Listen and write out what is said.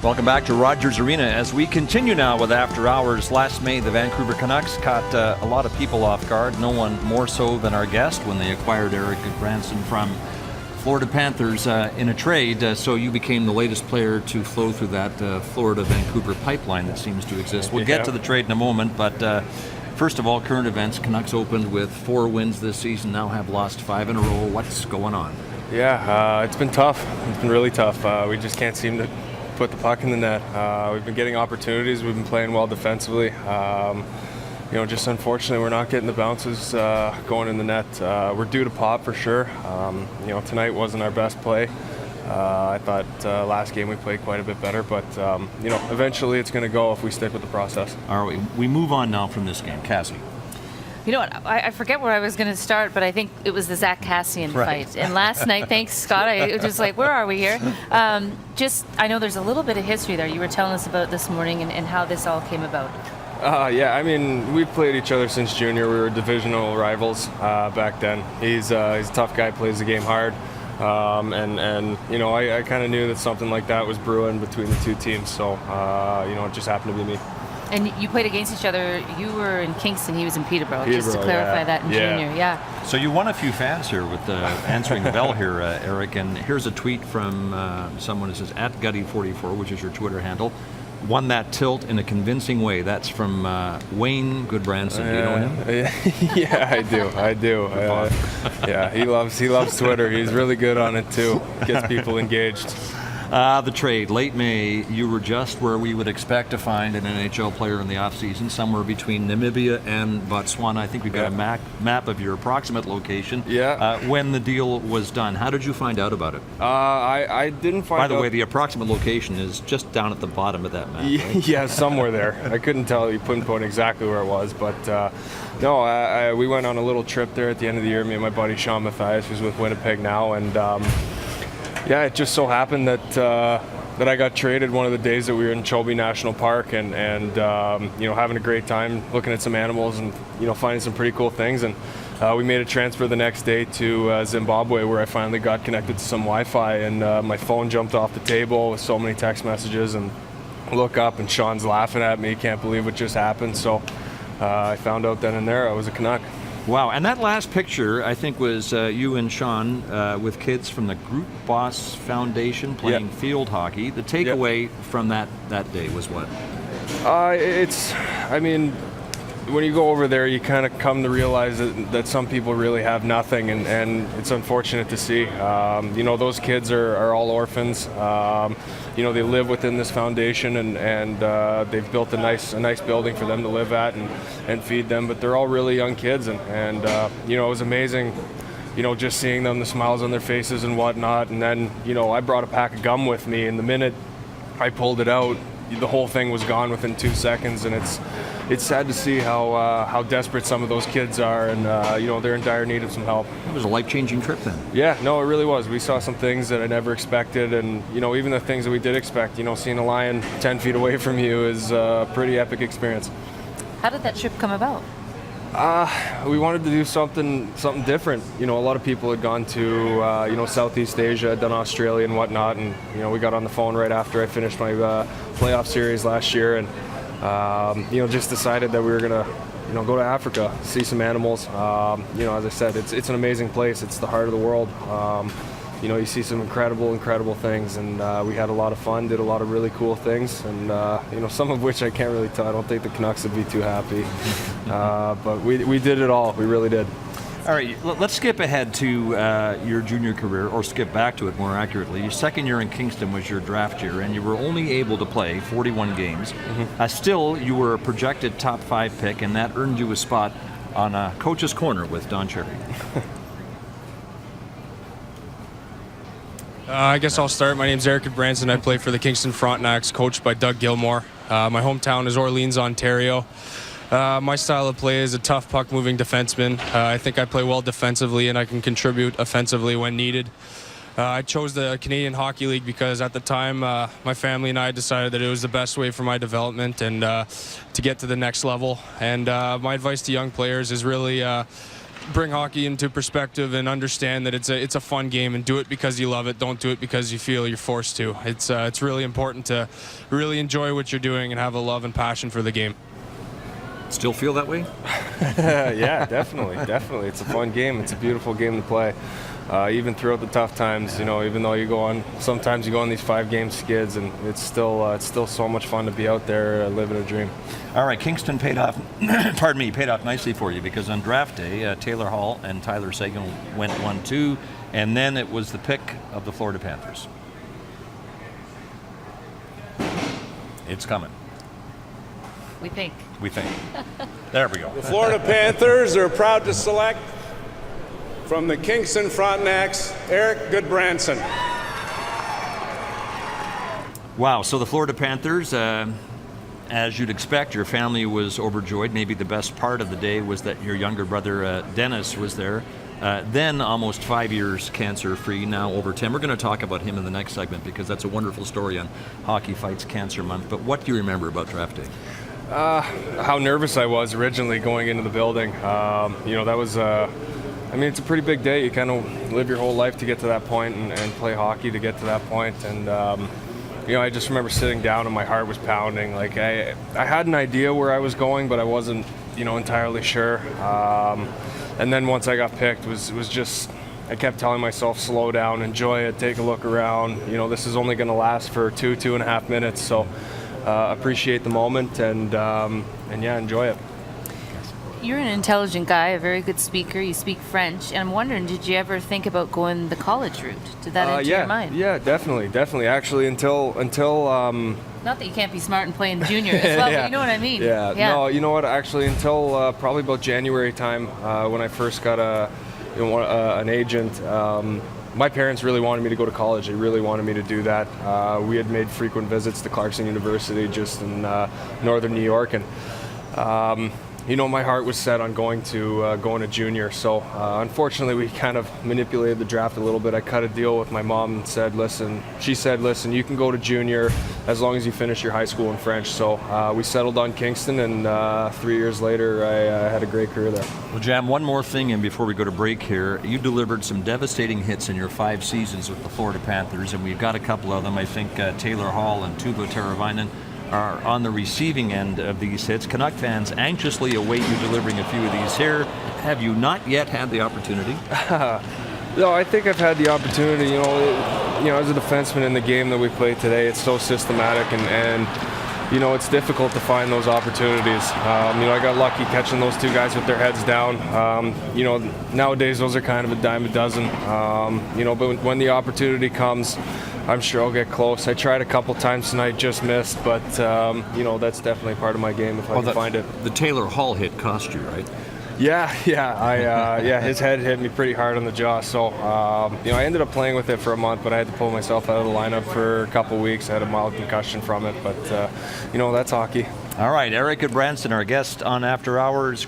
Welcome back to Rogers Arena as we continue now with After Hours. Last May, the Vancouver Canucks caught a lot of people off guard. No one more so than our guest when they acquired Erik Gudbranson from Florida Panthers in a trade. So you became the latest player to flow through that Florida-Vancouver pipeline that seems to exist. We'll get to the trade in a moment, but first of all, current events. Canucks opened with 4 wins this season, now have lost 5 in a row. What's going on? Yeah, it's been tough. It's been really tough. We just can't seem to put the puck in the net. We've been getting opportunities. We've been playing well defensively. Just unfortunately, we're not getting the bounces going in the net. We're due to pop for sure. Tonight wasn't our best play. I thought last game we played quite a bit better, but eventually it's going to go if we stick with the process. All right, we move on now from this game. Cassie. You know what? I forget where I was going to start, but I think it was the Zach Kassian fight. And last night, thanks, Scott, I was just like, where are we here? I know there's a little bit of history there. You were telling us about this morning and how this all came about. We've played each other since junior. We were divisional rivals back then. He's a tough guy, plays the game hard. I kind of knew that something like that was brewing between the two teams. So, it just happened to be me. And you played against each other. You were in Kingston. He was in Peterborough. Just to clarify that in junior. Yeah. So you won a few fans here with answering the bell here, Erik. And here's a tweet from someone who says, @Gutty44, which is your Twitter handle. Won that tilt in a convincing way. That's from Wayne Gudbranson. Do you know him? Yeah, I do. He loves Twitter. He's really good on it too. Gets people engaged. The trade, late May, you were just where we would expect to find an NHL player in the offseason, somewhere between Namibia and Botswana. I think we've got a map of your approximate location. When the deal was done, how did you find out about it? I didn't find out. By the way, the approximate location is just down at the bottom of that map. Right? Yeah, somewhere there. I couldn't tell you, couldn't point exactly where it was, but we went on a little trip there at the end of the year. Me and my buddy Sean Mathias, who's with Winnipeg now, and it just so happened that I got traded one of the days that we were in Chobe National Park and having a great time looking at some animals and finding some pretty cool things. And we made a transfer the next day to Zimbabwe, where I finally got connected to some Wi-Fi, and my phone jumped off the table with so many text messages, and I look up and Sean's laughing at me. He can't believe what just happened. So I found out then and there I was a Canuck. Wow, and that last picture, I think, was you and Sean with kids from the Group Boss Foundation playing field hockey. The takeaway from that day was what? When you go over there, you kind of come to realize that some people really have nothing, and it's unfortunate to see. Those kids are all orphans. They live within this foundation, and they've built a nice building for them to live at and feed them. But they're all really young kids, and it was amazing. Just seeing them, the smiles on their faces and whatnot. And then I brought a pack of gum with me, and the minute I pulled it out, the whole thing was gone within 2 seconds. And it's sad to see how desperate some of those kids are, and they're in dire need of some help. It was a life-changing trip then. Yeah, no, it really was. We saw some things that I never expected, and even the things that we did expect. Seeing a lion 10 feet away from you is a pretty epic experience. How did that trip come about? We wanted to do something different. A lot of people had gone to Southeast Asia, done Australia and whatnot, and we got on the phone right after I finished my playoff series last year, and just decided that we were gonna go to Africa, see some animals. As I said, it's an amazing place. It's the heart of the world. You see some incredible things, and we had a lot of fun, did a lot of really cool things, and some of which I can't really tell. I don't think the Canucks would be too happy, but we did it all. We really did. All right, let's skip ahead to your junior career, or skip back to it more accurately. Your second year in Kingston was your draft year, and you were only able to play 41 games. Mm-hmm. Still, you were a projected top 5 pick, and that earned you a spot on Coach's Corner with Don Cherry. I guess I'll start. My name's Erik Gudbranson. I play for the Kingston Frontenacs, coached by Doug Gilmore. My hometown is Orleans, Ontario. My style of play is a tough puck-moving defenseman. I think I play well defensively, and I can contribute offensively when needed. I chose the Canadian Hockey League because at the time, my family and I decided that it was the best way for my development and to get to the next level. And my advice to young players is really bring hockey into perspective and understand that it's a fun game, and do it because you love it. Don't do it because you feel you're forced to. It's really important to really enjoy what you're doing and have a love and passion for the game. Still feel that way? Yeah, definitely. It's a fun game. It's a beautiful game to play. Even throughout the tough times, even though sometimes you go on these 5-game skids, and it's still so much fun to be out there living a dream. All right, Kingston paid off, paid off nicely for you, because on draft day, Taylor Hall and Tyler Seguin went 1-2, and then it was the pick of the Florida Panthers. It's coming. We think. There we go. The Florida Panthers are proud to select from the Kingston Frontenac's Erik Gudbranson. Wow, so the Florida Panthers, as you'd expect, your family was overjoyed. Maybe the best part of the day was that your younger brother, Dennis, was there. Then almost 5 years cancer-free, now over 10. We're going to talk about him in the next segment, because that's a wonderful story on Hockey Fights Cancer Month. But what do you remember about draft day? How nervous I was originally going into the building. That was, it's a pretty big day. You kind of live your whole life to get to that point, and play hockey to get to that point. And, I just remember sitting down and my heart was pounding. Like I had an idea where I was going, but I wasn't, entirely sure. And then once I got picked, was just, I kept telling myself, slow down, enjoy it, take a look around. This is only going to last for 2.5 minutes. So appreciate the moment and enjoy it. You're an intelligent guy, a very good speaker. You speak French, and I'm wondering, did you ever think about going the college route? Did that enter your mind? Yeah, definitely. Actually, until not that you can't be smart and play in junior as well, but you know what I mean. Yeah. No, you know what? Actually, until probably about January time, when I first got an agent. My parents really wanted me to go to college. They really wanted me to do that. We had made frequent visits to Clarkson University just in northern New York, and my heart was set on going to junior. So unfortunately, we kind of manipulated the draft a little bit. I cut a deal with my mom and said, listen, you can go to junior as long as you finish your high school in French. So we settled on Kingston, and 3 years later, I had a great career there. Well, Jam, one more thing, and before we go to break here, you delivered some devastating hits in your 5 seasons with the Florida Panthers, and we've got a couple of them. I think Taylor Hall and Tuvo Teravainen are on the receiving end of these hits. Canuck fans anxiously await you delivering a few of these here. Have you not yet had the opportunity? No, I think I've had the opportunity. As a defenseman in the game that we play today, it's so systematic, and it's difficult to find those opportunities. I got lucky catching those 2 guys with their heads down. Nowadays those are kind of a dime a dozen. But when the opportunity comes, I'm sure I'll get close. I tried a couple times tonight, just missed, but that's definitely part of my game if I can find it. The Taylor Hall hit cost you, right? Yeah. His head hit me pretty hard on the jaw. So, I ended up playing with it for a month, but I had to pull myself out of the lineup for a couple weeks. I had a mild concussion from it, but that's hockey. All right, Erik Gudbranson, our guest on After Hours.